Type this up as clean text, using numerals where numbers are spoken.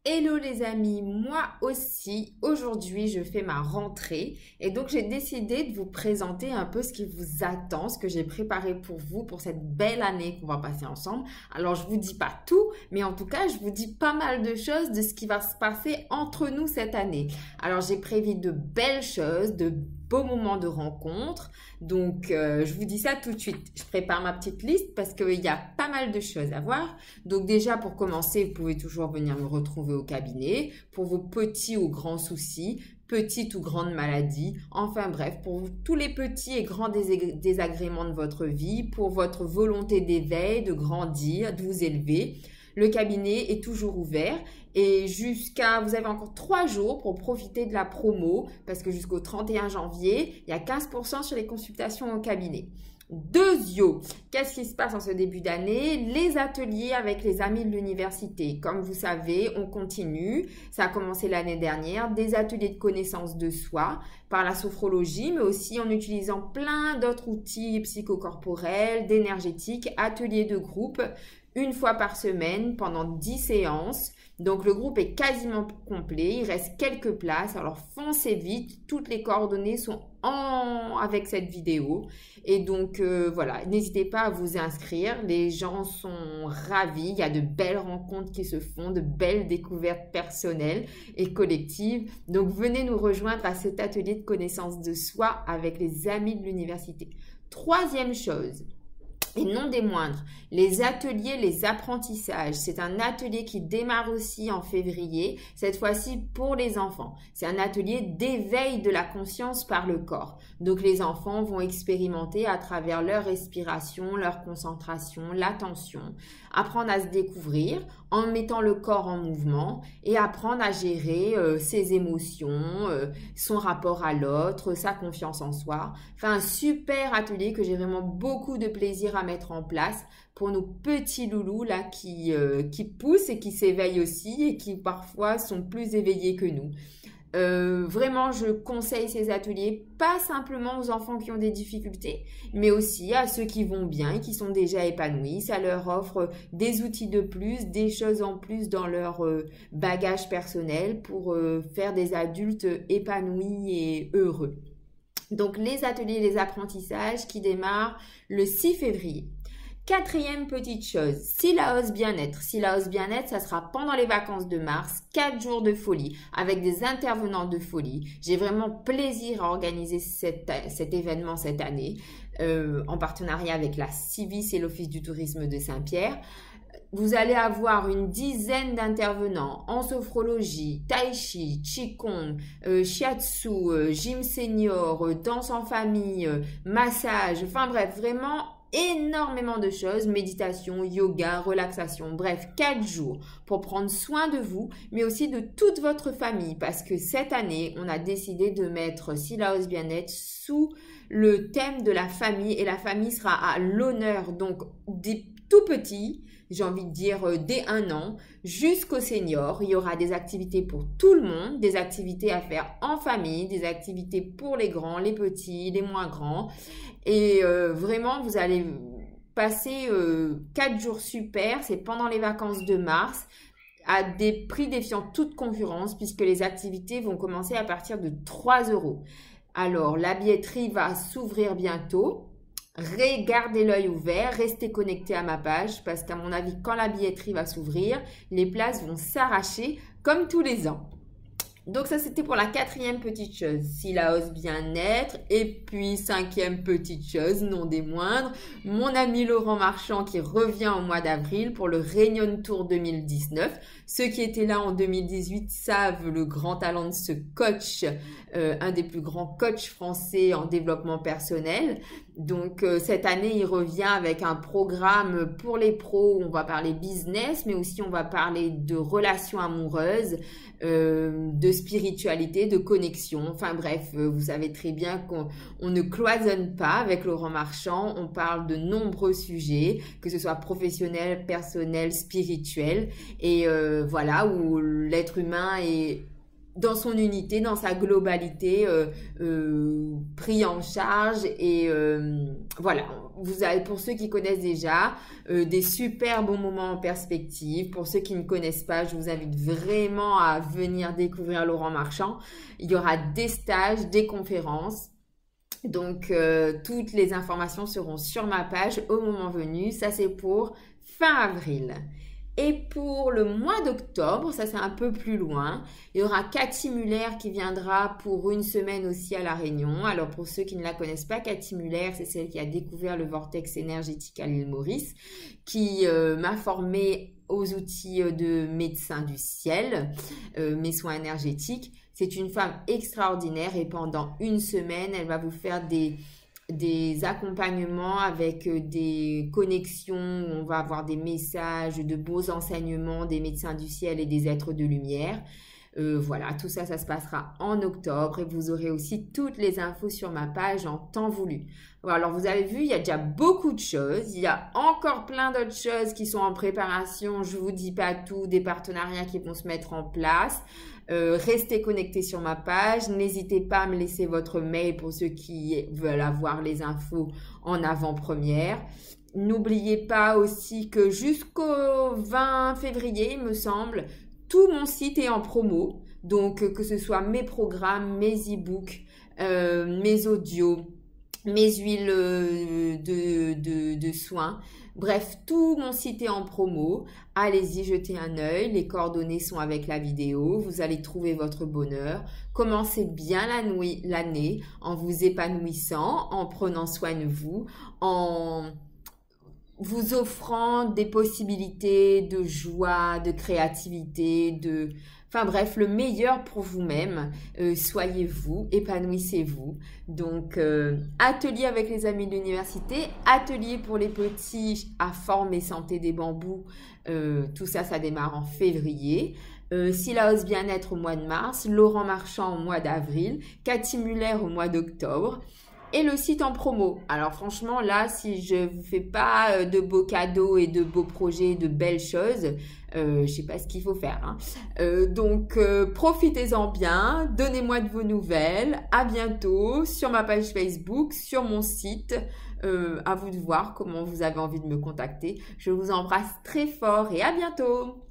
Hello les amis, moi aussi, aujourd'hui je fais ma rentrée et donc j'ai décidé de vous présenter un peu ce qui vous attend, ce que j'ai préparé pour vous pour cette belle année qu'on va passer ensemble. Alors je vous dis pas tout, mais en tout cas je vous dis pas mal de choses de ce qui va se passer entre nous cette année. Alors j'ai prévu de belles choses, de beaux moments de rencontre, donc je vous dis ça tout de suite. Je prépare ma petite liste parce qu'il y a pas mal de choses à voir. Donc déjà pour commencer, vous pouvez toujours venir me retrouver au cabinet pour vos petits ou grands soucis, petites ou grandes maladies, enfin bref, pour tous les petits et grands désagréments de votre vie, pour votre volonté d'éveil, de grandir, de vous élever. Le cabinet est toujours ouvert et vous avez encore 3 jours pour profiter de la promo parce que jusqu'au 31 janvier, il y a 15% sur les consultations au cabinet. Qu'est-ce qui se passe en ce début d'année? Les ateliers avec les amis de l'université. Comme vous savez, on continue. Ça a commencé l'année dernière. Des ateliers de connaissance de soi par la sophrologie, mais aussi en utilisant plein d'autres outils psychocorporels, d'énergétique, ateliers de groupe, une fois par semaine pendant 10 séances. Donc, le groupe est quasiment complet. Il reste quelques places. Alors, foncez vite. Toutes les coordonnées sont avec cette vidéo. Et donc, voilà, n'hésitez pas à vous inscrire. Les gens sont ravis. Il y a de belles rencontres qui se font, de belles découvertes personnelles et collectives. Donc, venez nous rejoindre à cet atelier de connaissance de soi avec les amis de l'université. Troisième chose. Et non des moindres, les ateliers, les apprentissages. C'est un atelier qui démarre aussi en février, cette fois-ci pour les enfants. C'est un atelier d'éveil de la conscience par le corps. Donc les enfants vont expérimenter à travers leur respiration, leur concentration, l'attention, apprendre à se découvrir en mettant le corps en mouvement et apprendre à gérer ses émotions, son rapport à l'autre, sa confiance en soi. Enfin, un super atelier que j'ai vraiment beaucoup de plaisir à mettre en place pour nos petits loulous là qui poussent et qui s'éveillent aussi et qui parfois sont plus éveillés que nous. Vraiment, je conseille ces ateliers, pas simplement aux enfants qui ont des difficultés, mais aussi à ceux qui vont bien et qui sont déjà épanouis. Ça leur offre des outils de plus, des choses en plus dans leur bagage personnel pour faire des adultes épanouis et heureux. Donc, les ateliers, les apprentissages qui démarrent le 6 février. Quatrième petite chose, Silaos Bien-être. Silaos Bien-être, ça sera pendant les vacances de mars, 4 jours de folie, avec des intervenants de folie. J'ai vraiment plaisir à organiser cet événement cette année, en partenariat avec la Civis et l'Office du tourisme de Saint-Pierre. Vous allez avoir une dizaine d'intervenants en sophrologie, tai chi, qigong, shiatsu, gym senior, danse en famille, massage, enfin bref, vraiment énormément de choses, méditation, yoga, relaxation, bref, 4 jours pour prendre soin de vous, mais aussi de toute votre famille, parce que cette année, on a décidé de mettre Silaos Bien-être sous le thème de la famille, et la famille sera à l'honneur, donc des tout petits, j'ai envie de dire dès 1 an, jusqu'aux seniors. Il y aura des activités pour tout le monde, des activités à faire en famille, des activités pour les grands, les petits, les moins grands. Et vraiment, vous allez passer 4 jours super. C'est pendant les vacances de mars, à des prix défiant toute concurrence, puisque les activités vont commencer à partir de 3 €. Alors, la billetterie va s'ouvrir bientôt. Gardez l'œil ouvert, restez connectés à ma page parce qu'à mon avis, quand la billetterie va s'ouvrir, les places vont s'arracher comme tous les ans. Donc ça, c'était pour la quatrième petite chose, Silaos Bien-être. Et puis, 5e petite chose, non des moindres, mon ami Laurent Marchand qui revient au mois d'avril pour le Réunion Tour 2019. Ceux qui étaient là en 2018 savent le grand talent de ce coach, un des plus grands coachs français en développement personnel. Donc cette année, il revient avec un programme pour les pros où on va parler business, mais aussi on va parler de relations amoureuses, de spiritualité, de connexion. Enfin bref, vous savez très bien qu'on ne cloisonne pas avec Laurent Marchand. On parle de nombreux sujets, que ce soit professionnel, personnel, spirituel. Et voilà, où l'être humain est dans son unité, dans sa globalité, pris en charge. Et voilà, vous avez, pour ceux qui connaissent déjà, des super bons moments en perspective. Pour ceux qui ne connaissent pas, je vous invite vraiment à venir découvrir Laurent Marchand. Il y aura des stages, des conférences. Donc, toutes les informations seront sur ma page au moment venu. Ça, c'est pour fin avril. Et pour le mois d'octobre, ça c'est un peu plus loin, il y aura Cathy Muller qui viendra pour une semaine aussi à La Réunion. Alors pour ceux qui ne la connaissent pas, Cathy Muller, c'est celle qui a découvert le vortex énergétique à l'île Maurice, qui m'a formée aux outils de médecin du ciel, mes soins énergétiques. C'est une femme extraordinaire et pendant une semaine, elle va vous faire des accompagnements avec des connexions où on va avoir des messages, de beaux enseignements des médecins du ciel et des êtres de lumière. Voilà, tout ça, ça se passera en octobre et vous aurez aussi toutes les infos sur ma page en temps voulu. Voilà, alors vous avez vu, il y a déjà beaucoup de choses. Il y a encore plein d'autres choses qui sont en préparation. Je vous dis pas tout, des partenariats qui vont se mettre en place. Restez connectés sur ma page. N'hésitez pas à me laisser votre mail pour ceux qui veulent avoir les infos en avant-première. N'oubliez pas aussi que jusqu'au 20 février, il me semble, tout mon site est en promo. Donc, que ce soit mes programmes, mes e-books, mes audios, mes huiles de soins. Bref, tout mon site est en promo. Allez-y, jetez un œil. Les coordonnées sont avec la vidéo. Vous allez trouver votre bonheur. Commencez bien l'année en vous épanouissant, en prenant soin de vous, en vous offrant des possibilités de joie, de créativité, enfin bref, le meilleur pour vous-même. Soyez vous, épanouissez-vous. Donc, atelier avec les amis de l'université, atelier pour les petits à forme et santé des bambous. Tout ça, ça démarre en février. Silaos Bien-être au mois de mars, Laurent Marchand au mois d'avril, Cathy Muller au mois d'octobre. Et le site en promo. Alors franchement, là, si je ne vous fais pas de beaux cadeaux et de beaux projets, de belles choses, je sais pas ce qu'il faut faire. Hein. Donc, profitez-en bien. Donnez-moi de vos nouvelles. À bientôt sur ma page Facebook, sur mon site. À vous de voir comment vous avez envie de me contacter. Je vous embrasse très fort et à bientôt.